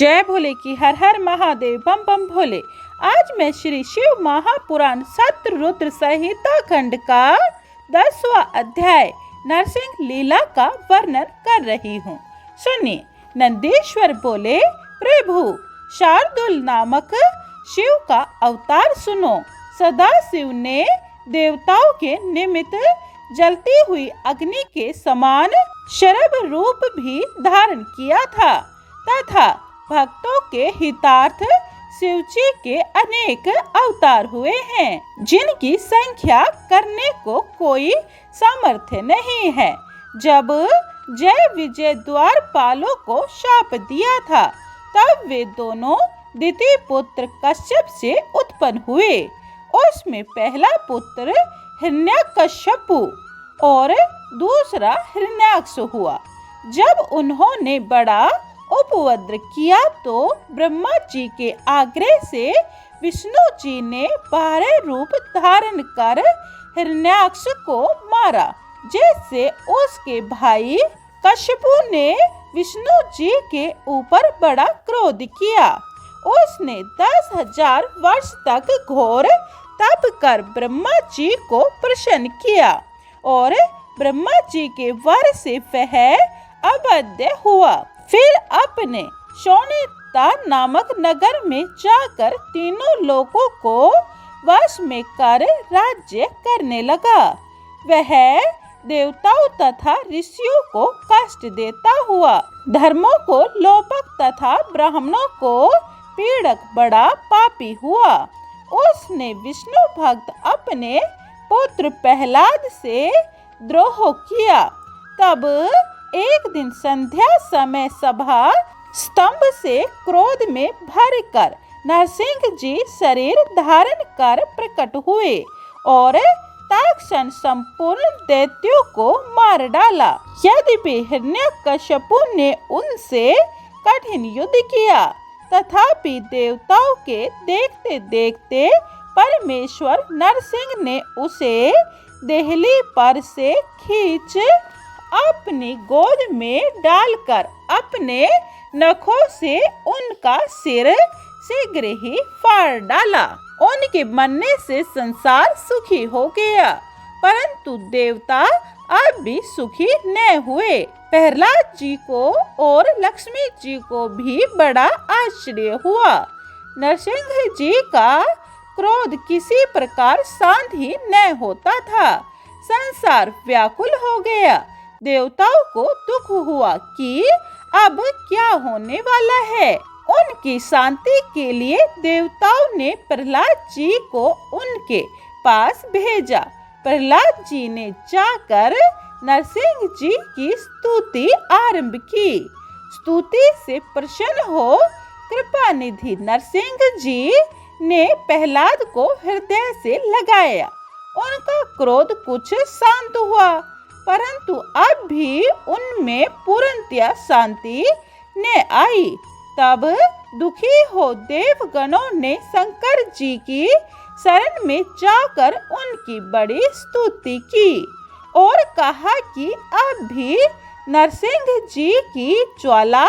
जय भोले की हर हर महादेव बम बम भोले। आज मैं श्री शिव महापुराण सतरुद्र संहिता खंड का 10वां अध्याय नरसिंह लीला का वर्णन कर रही हूँ। सुनिए। नंदीश्वर बोले, प्रभु शार्दुल नामक शिव का अवतार सुनो। सदा शिव ने देवताओं के निमित्त जलती हुई अग्नि के समान शरभ रूप भी धारण किया था तथा भक्तों के हितार्थ शिवजी के अनेक अवतार हुए हैं, जिनकी संख्या करने को कोई सामर्थ्य नहीं है। जब जय विजय द्वारपालों को शाप दिया था, तब वे दोनों द्वितीय पुत्र कश्यप से उत्पन्न हुए। उसमें पहला पुत्र हिरण्यकश्यपु और दूसरा हिरण्याक्ष हुआ। जब उन्होंने बड़ा उपद्रव किया तो ब्रह्मा जी के आग्रह से विष्णु जी ने 12 रूप धारण कर हिरण्याक्ष को मारा, जिससे उसके भाई कश्यपु ने विष्णु जी के ऊपर बड़ा क्रोध किया। उसने 10,000 वर्ष तक घोर तप कर ब्रह्मा जी को प्रसन्न किया और ब्रह्मा जी के वर से वह अवध्य हुआ। फिर अपने शोणिता नामक नगर में जाकर तीनों लोगों को वश में कर राज्य करने लगा। वह देवताओं तथा ऋषियों को कष्ट देता हुआ धर्मों को लोपक तथा ब्राह्मणों को पीड़क बड़ा पापी हुआ। उसने विष्णु भक्त अपने पुत्र प्रहलाद से द्रोह किया। तब एक दिन संध्या समय सभा स्तंभ से क्रोध में भरकर नरसिंह जी शरीर धारण कर प्रकट हुए और तत्क्षण संपूर्ण दैत्यों को मार डाला। यद्यपि हिरण्यकश्यपु ने उनसे कठिन युद्ध किया, तथापि देवताओं के देखते देखते परमेश्वर नरसिंह ने उसे देहली पर से खींच अपनी गोद में डालकर अपने नखों से उनका सिर शीघ्र ही फाड़ डाला। उनके मरने से संसार सुखी हो गया, परंतु देवता अब भी सुखी न हुए। प्रहलाद जी को और लक्ष्मी जी को भी बड़ा आश्चर्य हुआ। नरसिंह जी का क्रोध किसी प्रकार शांत ही न होता था। संसार व्याकुल हो गया। देवताओं को दुख हुआ कि अब क्या होने वाला है। उनकी शांति के लिए देवताओं ने प्रहलाद जी को उनके पास भेजा। प्रहलाद जी ने जाकर नरसिंह जी की स्तुति आरंभ की। स्तुति से प्रसन्न हो कृपा निधि नरसिंह जी ने प्रहलाद को हृदय से लगाया। उनका क्रोध कुछ शांत हुआ, परंतु अब भी उनमें पूर्णतया शांति न आई। तब दुखी हो देवगणों ने शंकर जी की शरण में जाकर उनकी बड़ी स्तुति की और कहा कि अब भी नरसिंह जी की ज्वाला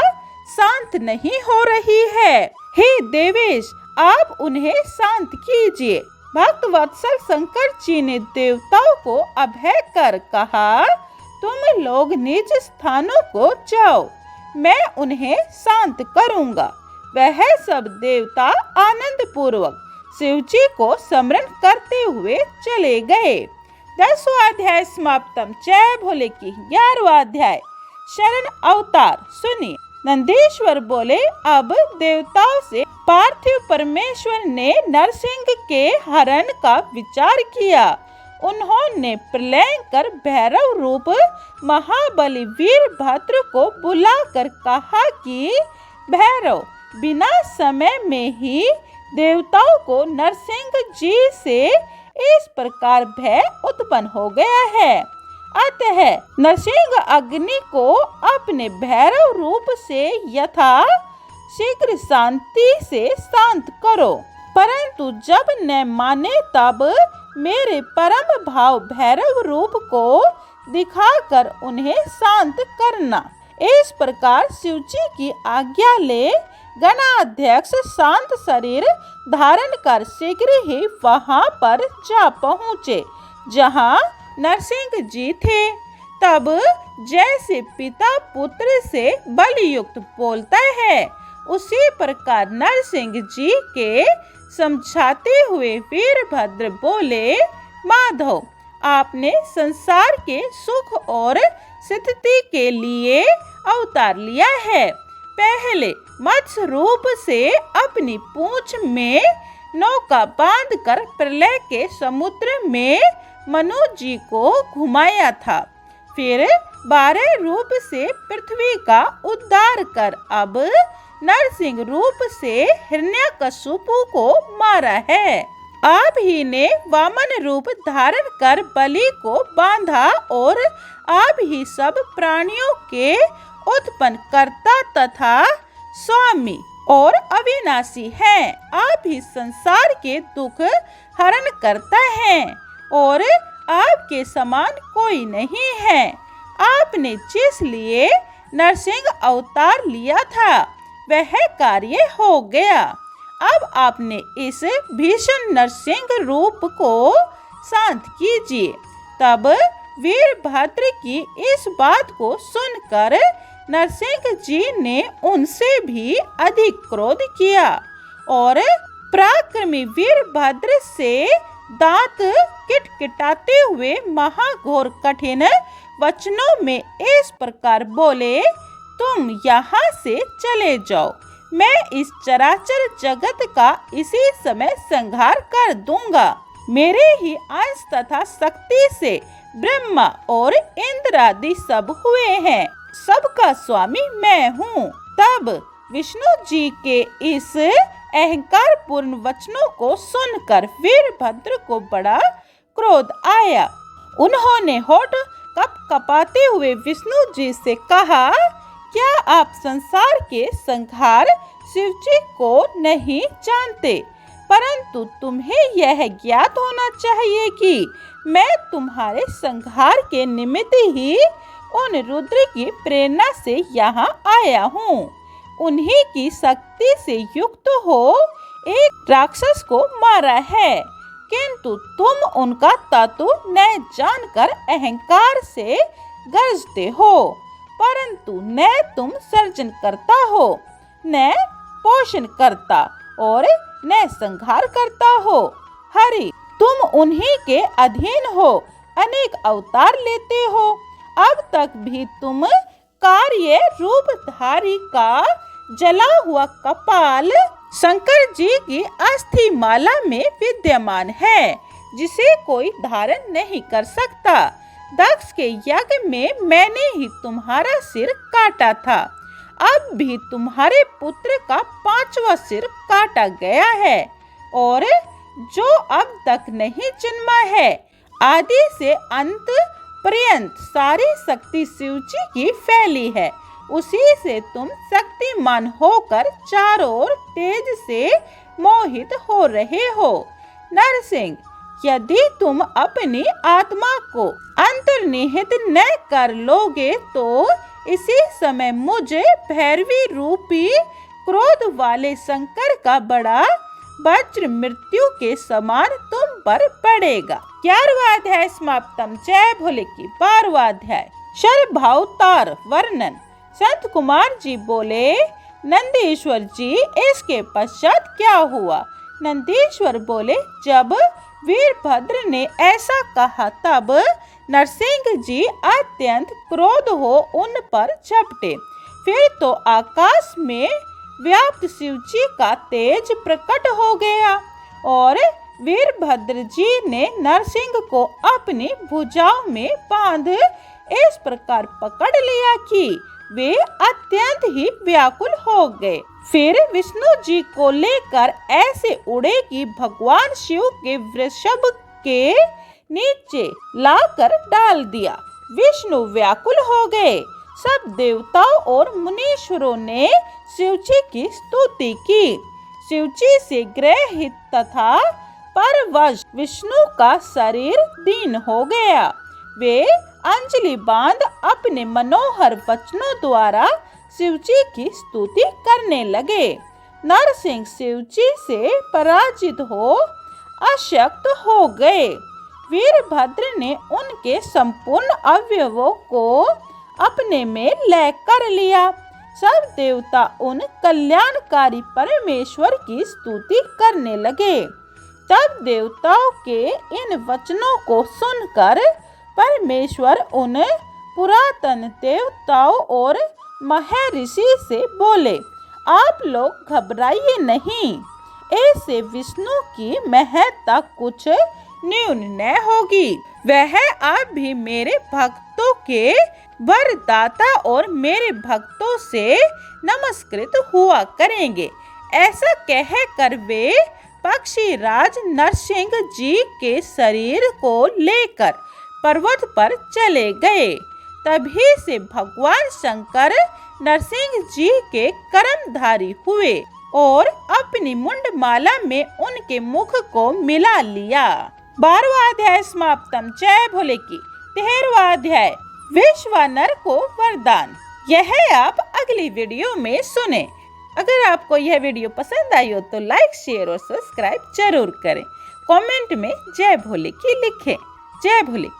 शांत नहीं हो रही है। हे देवेश, आप उन्हें शांत कीजिए। भक्त वत्सल शंकर जी ने देवताओं को अभय कर कहा, तुम लोग निज स्थानों को जाओ, मैं उन्हें शांत करूंगा। वह सब देवता आनंद पूर्वक शिव जी को स्मरण करते हुए चले गए। 10वां अध्याय समाप्तम। जय भोले की 11वां अध्याय शरण अवतार। सुनिए। नंदीश्वर बोले, अब देवताओं से पार्थिव परमेश्वर ने नरसिंह के हरण का विचार किया। उन्होंने प्रलय कर भैरव रूप महाबली वीरभद्र को बुलाकर कहा कि भैरव, बिना समय में ही देवताओं को नरसिंह जी से इस प्रकार भय उत्पन्न हो गया है, अतः नरसिंह अग्नि को अपने भैरव रूप से यथा शीघ्र शांति से शांत करो। परंतु जब न माने तब मेरे परम भाव भैरव रूप को दिखाकर उन्हें शांत करना। इस प्रकार शिवजी की आज्ञा ले गणाध्यक्ष शांत शरीर धारण कर शीघ्र ही वहां पर जा पहुँचे जहां नरसिंह जी थे। तब जैसे पिता पुत्र से बलयुक्त बोलता है, उसी प्रकार नरसिंह जी के समझाते हुए वीरभद्र बोले, माधव, आपने संसार के सुख और स्थिति के लिए अवतार लिया है। पहले मत्स्य रूप से अपनी पूंछ में नौका बांधकर प्रलय के समुद्र में मनु जी को घुमाया था। फिर 12 रूप से पृथ्वी का उद्धार कर अब नरसिंह रूप से हिरण्यकशिपु को मारा है। आप ही ने वामन रूप धारण कर बलि को बांधा और आप ही सब प्राणियों के उत्पन्न करता तथा स्वामी और अविनाशी हैं। आप ही संसार के दुख हरण करता है और आपके समान कोई नहीं है। आपने जिस लिए नरसिंह अवतार लिया था वह कार्य हो गया। अब आपने इस भीषण नरसिंह रूप को शांत कीजिए। तब वीरभद्र की इस बात को सुनकर नरसिंह जी ने उनसे भी अधिक क्रोध किया और पराक्रमी वीरभद्र से दांत किटकिटाते हुए महाघोर कठिन वचनों में इस प्रकार बोले, तुम यहाँ से चले जाओ, मैं इस चराचर जगत का इसी समय संहार कर दूंगा। मेरे ही अंश तथा शक्ति से ब्रह्मा और इंद्र आदि सब हुए हैं, सबका स्वामी मैं हूँ। तब विष्णु जी के इस अहंकार पूर्ण वचनों को सुनकर वीरभद्र को बड़ा क्रोध आया। उन्होंने होठ कपाते हुए विष्णु जी से कहा, क्या आप संसार के संहार शिव जी को नहीं जानते? परंतु तुम्हें यह ज्ञात होना चाहिए कि मैं तुम्हारे संहार के निमित्त ही उन रुद्र की प्रेरणा से यहाँ आया हूँ। उन्हीं की शक्ति से युक्त हो एक राक्षस को मारा है, किंतु तुम उनका तत्व न जानकर अहंकार से गरजते हो। परंतु न तुम सर्जन करता हो, न पोषण करता और न संहार करता हो। हरि, तुम उन्हीं के अधीन हो, अनेक अवतार लेते हो। अब तक भी तुम कार्य रूपधारी का जला हुआ कपाल शंकर जी की अस्थि माला में विद्यमान है, जिसे कोई धारण नहीं कर सकता। दक्ष के यज्ञ में मैंने ही तुम्हारा सिर काटा था। अब भी तुम्हारे पुत्र का 5वां सिर काटा गया है और जो अब तक नहीं जन्मा है। आदि से अंत पर्यंत सारी शक्ति शिव जी की फैली है। उसी से तुम शक्तिमान होकर चारों ओर तेज से मोहित हो रहे हो। नरसिंह, यदि तुम अपनी आत्मा को अंतर्निहित न कर लोगे तो इसी समय मुझे भैरवी रूपी क्रोध वाले शंकर का बड़ा वज्र मृत्यु के समान तुम पर पड़ेगा। 11वां अध्याय समाप्तम। जय भोले की 12वां अध्याय शरभावतार वर्णन। संत कुमार जी बोले, नंदीश्वर जी, इसके पश्चात क्या हुआ? नंदीश्वर बोले, जब वीरभद्र ने ऐसा कहा तब नरसिंह जी अत्यंत क्रोध हो उन पर झपटे। फिर तो आकाश में व्याप्त शिव जी का तेज प्रकट हो गया और वीरभद्र जी ने नरसिंह को अपनी भुजाओं में बांध इस प्रकार पकड़ लिया कि वे अत्यंत ही व्याकुल हो गए। फिर विष्णु जी को लेकर ऐसे उड़े कि भगवान शिव के वृषभ के नीचे लाकर डाल दिया। विष्णु व्याकुल हो गए। सब देवताओं और मुनीश्वरों ने शिव जी की स्तुति की। शिव जी से ग्रहित तथा परवश विष्णु का शरीर दीन हो गया। वे अंजलि बांध अपने मनोहर वचनों द्वारा शिव जी की स्तुति करने लगे। नरसिंह शिव जी से पराजित हो अशक्त हो गए। वीरभद्र ने उनके संपूर्ण अवयवों को अपने में लय कर लिया। सब देवता उन कल्याणकारी परमेश्वर की स्तुति करने लगे। तब देवताओं के इन वचनों को सुनकर परमेश्वर उन पुरातन देवताओं और महर्षि से बोले, आप लोग घबराइए नहीं, ऐसे विष्णु की महत्ता कुछ न्यून न होगी। वह आप भी मेरे भक्तों के वरदाता और मेरे भक्तों से नमस्कृत हुआ करेंगे। ऐसा कहकर वे पक्षीराज नरसिंह जी के शरीर को लेकर पर्वत पर चले गए। तभी से भगवान शंकर नरसिंह जी के कर्मधारी हुए और अपनी मुंडमाला में उनके मुख को मिला लिया। 12वां अध्याय समाप्तम। जय भोले की। 13वां अध्याय विश्वानर को वरदान। यह आप अगली वीडियो में सुने। अगर आपको यह वीडियो पसंद आई हो तो लाइक, शेयर और सब्सक्राइब जरूर करें। कमेंट में जय भोले की लिखें। जय भोले।